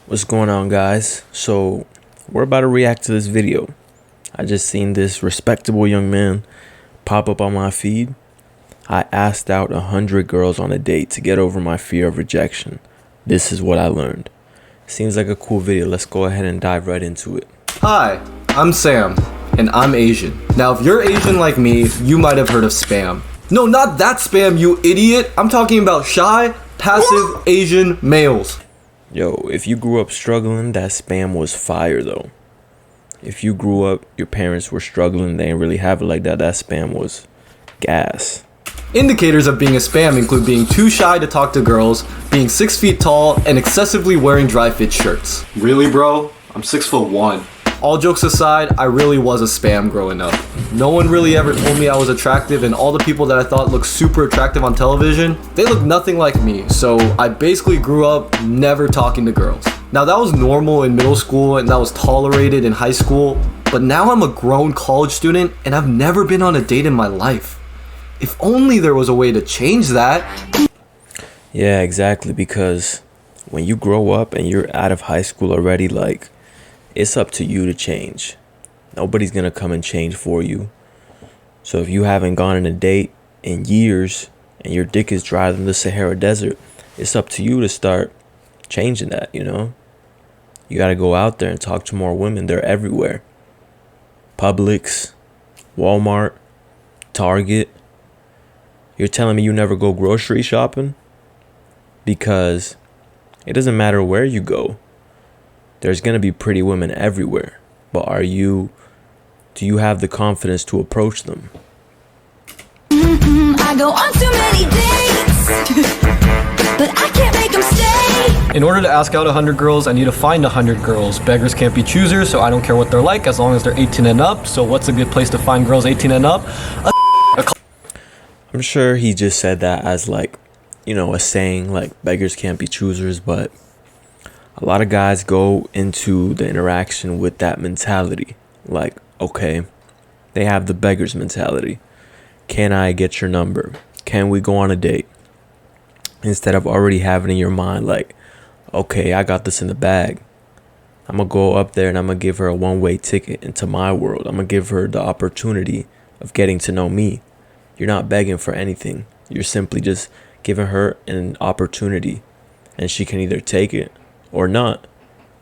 What's going on, guys? So we're about to react to this video. I just seen this respectable young man pop up on my feed. I asked out 100 girls on a date to get over my fear of rejection. This is what I learned. Seems like a cool video. Let's go ahead and dive right into it. Hi, I'm Sam, and I'm Asian. Now, if you're Asian like me, you might have heard of spam. No, not that spam, you idiot. I'm talking about shy, passive Asian males. Yo, if you grew up struggling, that spam was fire though. If you grew up, your parents were struggling, they didn't really have it like that, that spam was gas. Indicators of being a spam include being too shy to talk to girls, being 6 feet tall, and excessively wearing dry fit shirts. Really, bro? I'm 6'1". All jokes aside, I really was a spam growing up. No one really ever told me I was attractive, and all the people that I thought looked super attractive on television, they looked nothing like me, so I basically grew up never talking to girls. Now that was normal in middle school and that was tolerated in high school, but now I'm a grown college student and I've never been on a date in my life. If only there was a way to change that. Yeah, exactly, because when you grow up and you're out of high school already, like, it's up to you to change. Nobody's gonna come and change for you. So if you haven't gone on a date in years and your dick is drier than the Sahara Desert, it's up to you to start changing that, you know? You gotta go out there and talk to more women. They're everywhere. Publix, Walmart, Target. You're telling me you never go grocery shopping? Because it doesn't matter where you go. There's going to be pretty women everywhere. But do you have the confidence to approach them? I go on too many dates, but I can't make them stay. In order to ask out 100 girls, I need to find 100 girls. Beggars can't be choosers, so I don't care what they're like as long as they're 18 and up. So what's a good place to find girls 18 and up? I'm sure he just said that as like, you know, a saying like beggars can't be choosers, but a lot of guys go into the interaction with that mentality. Like, okay, they have the beggar's mentality. Can I get your number? Can we go on a date? Instead of already having in your mind like, okay, I got this in the bag. I'm going to go up there and I'm going to give her a one-way ticket into my world. I'm going to give her the opportunity of getting to know me. You're not begging for anything. You're simply just giving her an opportunity, and she can either take it or not.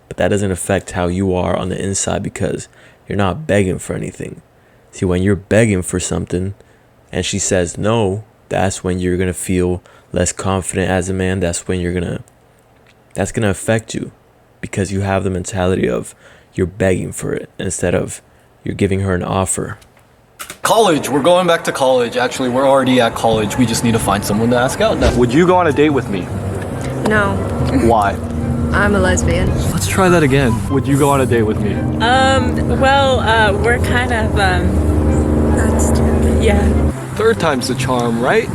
But that doesn't affect how you are on the inside because you're not begging for anything. See, when you're begging for something and she says no, that's when you're going to feel less confident as a man. That's when that's going to affect you because you have the mentality of you're begging for it instead of you're giving her an offer. College, we're going back to college. Actually, we're already at college. We just need to find someone to ask out now. Would you go on a date with me? No, Why? I'm a lesbian. Let's try that again. Would you go on a date with me? We're kind of, That's true. yeah. Third time's the charm, right?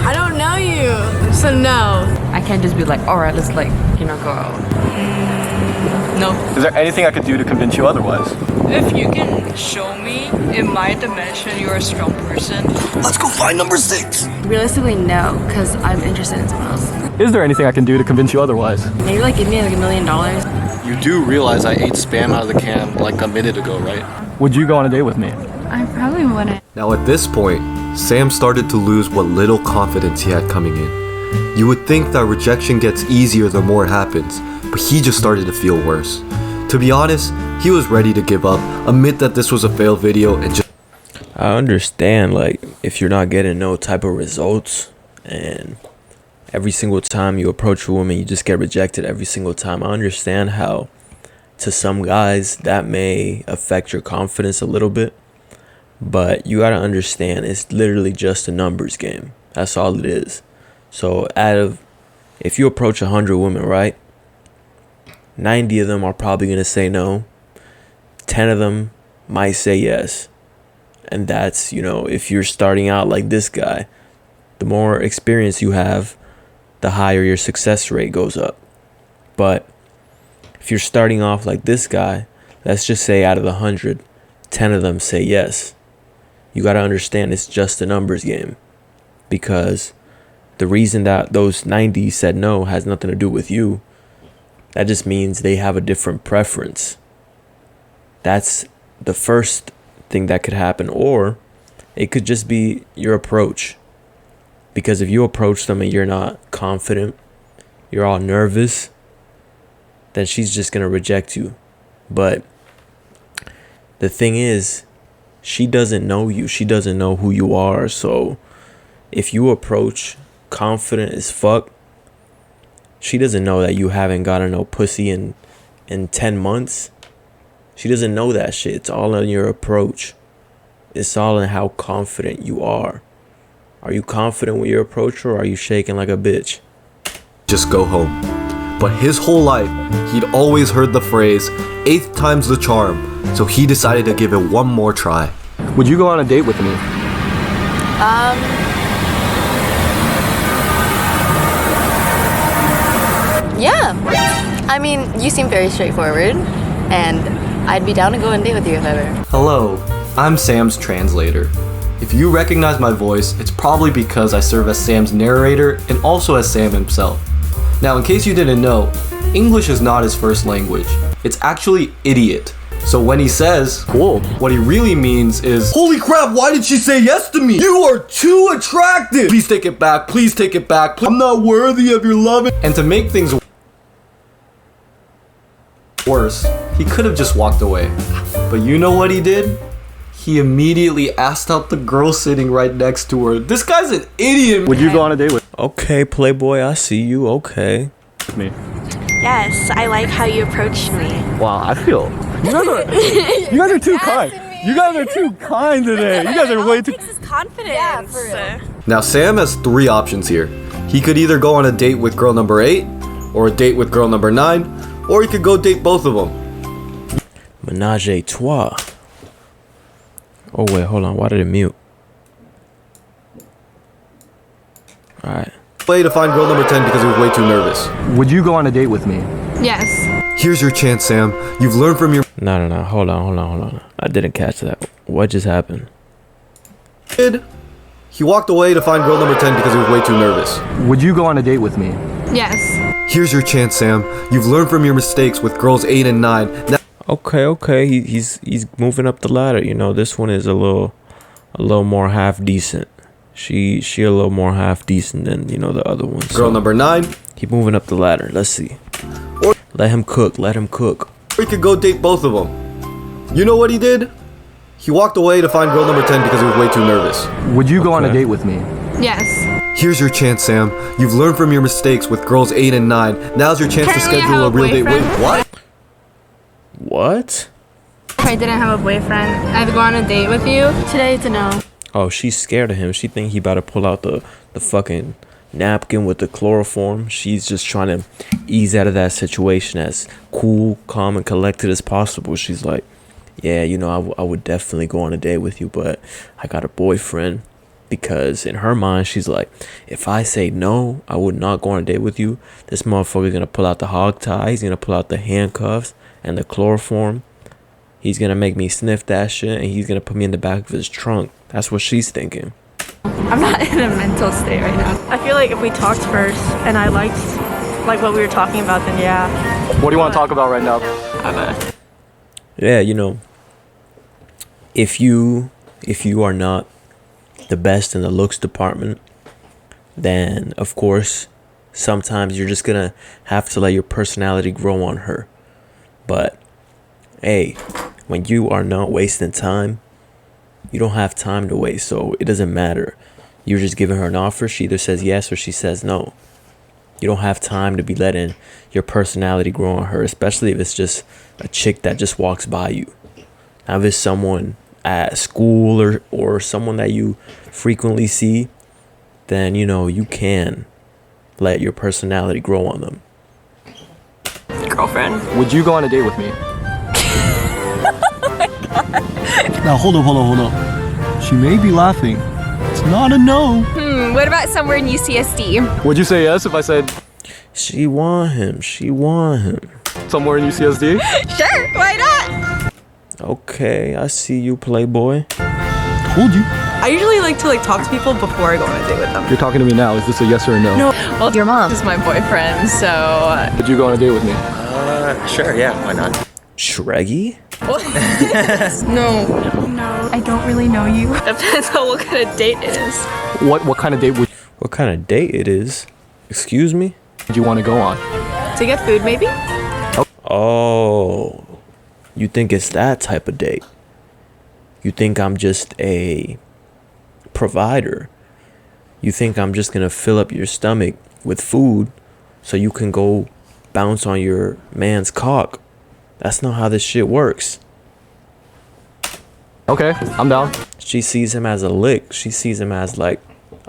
I don't know you, so no. I can't just be like, all right, let's go out. No. Is there anything I could do to convince you otherwise? If you can show me in my dimension you're a strong person. Let's go find number 6. Realistically, no, because I'm interested in someone else. Is there anything I can do to convince you otherwise? Maybe like give me like $1 million. You do realize I ate spam out of the can like a minute ago, right? Would you go on a date with me? I probably wouldn't. Now at this point, Sam started to lose what little confidence he had coming in. You would think that rejection gets easier the more it happens, but he just started to feel worse. To be honest, he was ready to give up, admit that this was a failed video, and just... I understand, like, if you're not getting no type of results and every single time you approach a woman, you just get rejected every single time. I understand how to some guys that may affect your confidence a little bit, but you got to understand it's literally just a numbers game. That's all it is. So if you approach 100 women, right, 90 of them are probably going to say no. 10 of them might say yes. And that's, you know, if you're starting out like this guy, the more experience you have, the higher your success rate goes up. But if you're starting off like this guy, let's just say out of the 100, 10 of them say yes. You got to understand it's just a numbers game. Because the reason that those 90 said no has nothing to do with you. That just means they have a different preference. That's the first thing that could happen. Or it could just be your approach. Because if you approach them and you're not confident, you're all nervous, then she's just going to reject you. But the thing is, she doesn't know you. She doesn't know who you are. So if you approach confident as fuck, she doesn't know that you haven't gotten no pussy in 10 months. She doesn't know that shit. It's all in your approach. It's all in how confident you are. Are you confident with your approach, or are you shaking like a bitch? Just go home. But his whole life, he'd always heard the phrase, 8th time's the charm, so he decided to give it one more try. Would you go on a date with me? Yeah. I mean, you seem very straightforward, and I'd be down to go on a date with you if ever. Hello, I'm Sam's translator. If you recognize my voice, it's probably because I serve as Sam's narrator and also as Sam himself. Now, in case you didn't know, English is not his first language. It's actually idiot. So when he says, cool, what he really means is, holy crap, why did she say yes to me? You are too attractive! Please take it back, please take it back. I'm not worthy of your love. And to make things worse, he could have just walked away. But you know what he did? He immediately asked out the girl sitting right next to her. This guy's an idiot. Would you go on a date with Okay, Playboy, I see you. Okay. me? Yes, I like how you approached me. Wow, I feel you guys are too kind. You guys are too kind today. You guys are way too. This is confidence. Yeah, for real. Now Sam has 3 options here. He could either go on a date with girl number 8, or a date with girl number 9, or he could go date both of them. Menage a trois. Oh wait, hold on. Why did it mute? Alright. Play to find girl number 10 because he was way too nervous. Would you go on a date with me? Yes. Here's your chance, Sam. You've learned from your No. Hold on. I didn't catch that. What just happened? kid. He walked away to find girl number 10 because he was way too nervous. Would you go on a date with me? Yes. Here's your chance, Sam. You've learned from your mistakes with girls 8 and 9. Now Okay. He's moving up the ladder. You know, this one is a little more half decent. She a little more half decent than, you know, the other ones. girl number 9. Keep moving up the ladder. Let's see. Or Let him cook. he could go date both of them. You know what he did? He walked away to find girl number 10 because he was way too nervous. Would you go on a Okay. date with me? Yes. Here's your chance, Sam. You've learned from your mistakes with girls 8 and 9. Now's your chance to Currently, I schedule a have a real date. Wait, boyfriend. what? What? If I didn't have a boyfriend, I'd go on a date with you. Today it's a no. Oh, she's scared of him. She think he about to pull out the fucking napkin with the chloroform. She's just trying to ease out of that situation as cool, calm, and collected as possible. She's like, yeah, you know, I would definitely go on a date with you, but I got a boyfriend. Because in her mind, she's like, if I say no, I would not go on a date with you, this motherfucker's going to pull out the hog tie. He's going to pull out the handcuffs and the chloroform. He's going to make me sniff that shit, and he's going to put me in the back of his trunk. That's what she's thinking. I'm not in a mental state right now. I feel like if we talked first and I liked what we were talking about, then yeah. What do you want to talk about right now? Yeah, you know, if you are not the best in the looks department, then of course sometimes you're just gonna have to let your personality grow on her. But hey, when you are not wasting time, you don't have time to waste, so it doesn't matter. You're just giving her an offer. She either says yes or she says no. You don't have time to be letting your personality grow on her, especially if it's just a chick that just walks by you. Now if it's someone at school or someone that you frequently see, then you know you can let your personality grow on them. Girlfriend. Would you go on a date with me? Now hold up. She may be laughing. It's not a no. What about somewhere in UCSD? Would you say yes if I said She want him. somewhere in UCSD? Sure, why not? Okay, I see you, Playboy. Told you. I usually like to talk to people before I go on a date with them. You're talking to me now. Is this a yes or a no? No. Well, your mom is my boyfriend, so Would you go on a date with me? Sure, yeah, why not? Shreggy? No. I don't really know you. Depends on what kind of date it is. What kind of date would What kind of date it is? Excuse me? you want to go on? To get food, maybe? Oh, you think it's that type of date? You think I'm just a provider? You think I'm just gonna fill up your stomach with food so you can go bounce on your man's cock? That's not how this shit works. Okay, I'm down. She sees him as a lick. She sees him as like,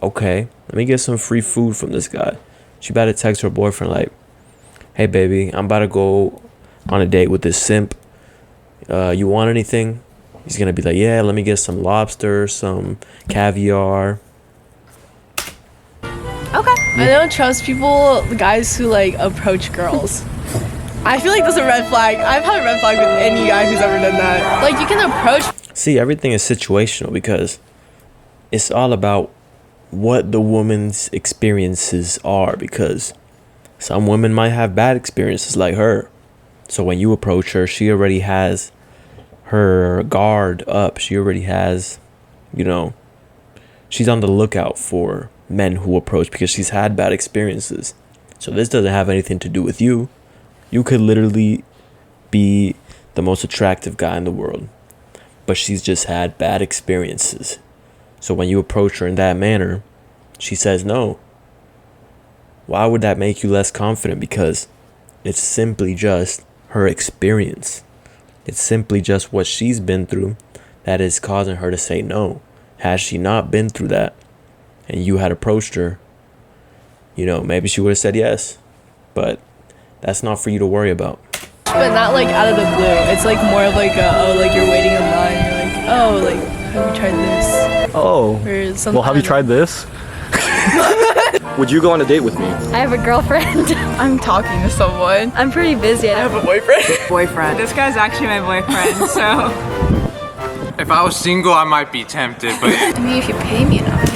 okay, let me get some free food from this guy. She about to text her boyfriend like, hey baby, I'm about to go on a date with this simp. You want anything? He's gonna be like, yeah, let me get some lobster, some caviar. Okay. I don't trust people, the guys who like approach girls. I feel like that's a red flag. I've had a red flag with any guy who's ever done that. Like, you can approach. See, everything is situational because it's all about what the woman's experiences are, because some women might have bad experiences like her. So when you approach her, she already has her guard up. She already has, she's on the lookout for men who approach because she's had bad experiences. So this doesn't have anything to do with you. You could literally be the most attractive guy in the world, but she's just had bad experiences. So when you approach her in that manner, she says no. Why would that make you less confident? Because it's simply just her experience. It's simply just what she's been through that is causing her to say no. Had she not been through that and you had approached her, maybe she would have said yes. But that's not for you to worry about. But not like out of the blue. It's like more of like you're waiting in line. You're like, oh, like, have you tried this? Oh. Well, have you tried this? Would you go on a date with me? I have a girlfriend. I'm talking to someone. I'm pretty busy. I have a Boyfriend. This guy's actually my boyfriend, so. If I was single, I might be tempted, but I mean, if you pay me enough.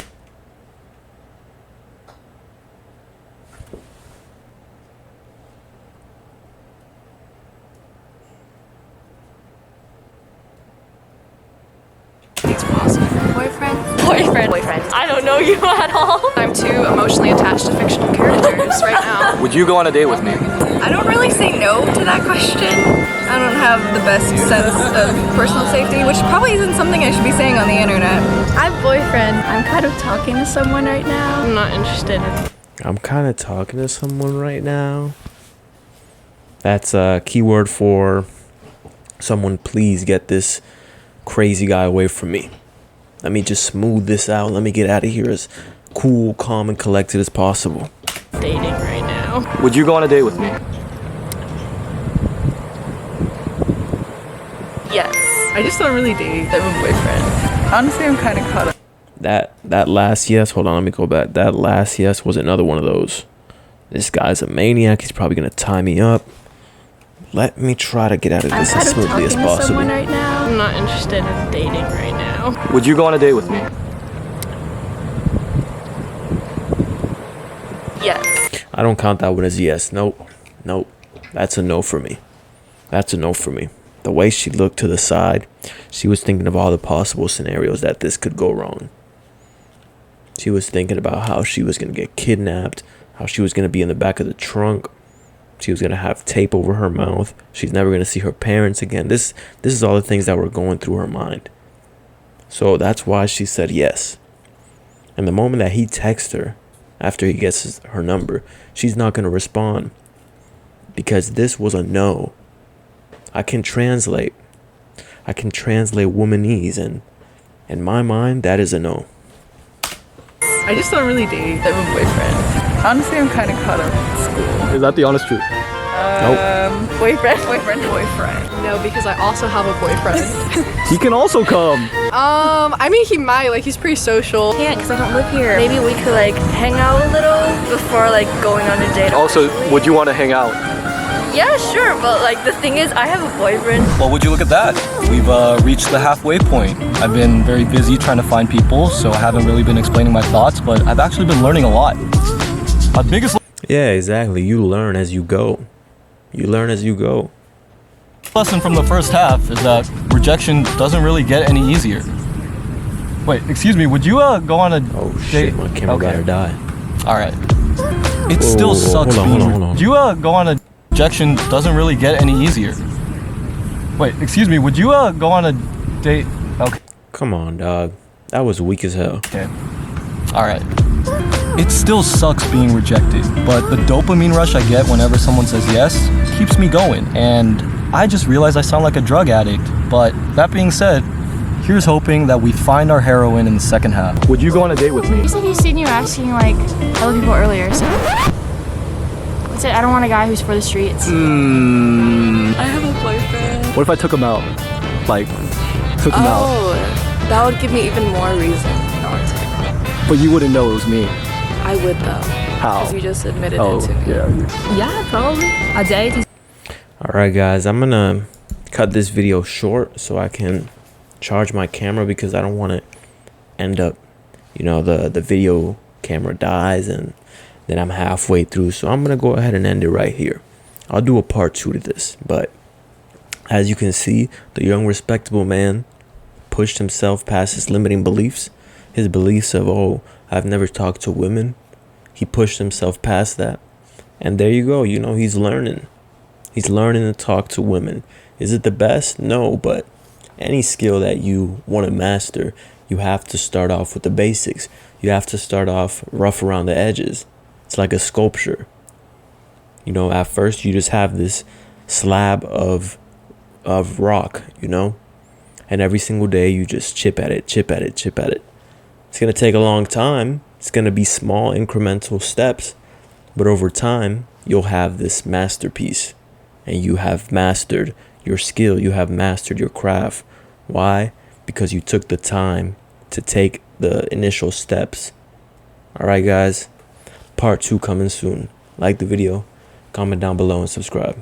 Boyfriend. I don't know you at all. I'm too emotionally attached to fictional characters right now. Would you go on a date with me? I don't really say no to that question. I don't have the best sense of personal safety, which probably isn't something I should be saying on the internet. I have a boyfriend. I'm kind of talking to someone right now. I'm not interested. I'm kind of talking to someone right now. That's a keyword for someone. Please get this crazy guy away from me. Let me just smooth this out. Let me get out of here as cool, calm, and collected as possible. Dating right now. Would you go on a date with me? Yes. I just don't really date. I have a boyfriend. Honestly, I'm kind of caught up. That last yes, hold on, let me go back. That last yes was another one of those. This guy's a maniac. He's probably gonna tie me up. Let me try to get out of this as smoothly as possible. Right now. I'm not interested in dating right now. Would you go on a date with me? Yes. I don't count that one as yes. Nope. That's a no for me. That's a no for me. The way she looked to the side, she was thinking of all the possible scenarios that this could go wrong. She was thinking about how she was going to get kidnapped, how she was going to be in the back of the trunk. She was going to have tape over her mouth. She's never going to see her parents again. This is all the things that were going through her mind. So that's why she said yes. And the moment that he texts her, after he gets her number, she's not going to respond. Because this was a no. I can translate womanese, and in my mind, that is a no. I just don't really date. I have a boyfriend. Honestly, I'm kind of caught up in school. Is that the honest truth? Boyfriend. No, because I also have a boyfriend. He can also come. I mean, he might. Like, he's pretty social. Can't, because I don't live here. Maybe we could like hang out a little before like going on a date. Also, would you want to hang out? Yeah, sure, but like the thing is, I have a boyfriend. Well, would you look at that? We've reached the halfway point. I've been very busy trying to find people, so I haven't really been explaining my thoughts, but I've actually been learning a lot. My biggest... Yeah, exactly. You learn as you go. You learn as you go. Lesson from the first half is that rejection doesn't really get any easier. Wait, excuse me, would you go on a Oh date? shit, my camera better die. Alright. It still sucks hold on. Would you go on a rejection doesn't really get any easier. Wait, excuse me, would you go on a date? Okay. Come on, dog. That was weak as hell. Okay. Alright. It still sucks being rejected, but the dopamine rush I get whenever someone says yes keeps me going, and I just realized I sound like a drug addict. But that being said, here's hoping that we find our heroine in the second half. Would you go on a date with me? You said you seen you asking like other people earlier, so I said I don't want a guy who's for the streets. I have a boyfriend. What if I took him out? Like, took him out. Oh, that would give me even more reason not to. But you wouldn't know it was me. I would though. How? Because you just admitted Oh, it to me. yeah. Yeah, probably. A date. Alright guys, I'm gonna cut this video short so I can charge my camera because I don't want to end up, you know, the video camera dies and then I'm halfway through. So I'm gonna go ahead and end it right here. I'll do a part 2 to this, but as you can see, the young respectable man pushed himself past his limiting beliefs, his beliefs of, oh, I've never talked to women. He pushed himself past that, and there you go. You know, he's learning to talk to women. Is it the best? No, but any skill that you want to master, you have to start off with the basics. You have to start off rough around the edges. It's like a sculpture. You know, at first you just have this slab of rock, you know, and every single day you just chip at it. It's going to take a long time. It's going to be small incremental steps, but over time you'll have this masterpiece and you have mastered your skill. You have mastered your craft. Why? Because you took the time to take the initial steps. All right, guys, part 2 coming soon. Like the video, comment down below and subscribe.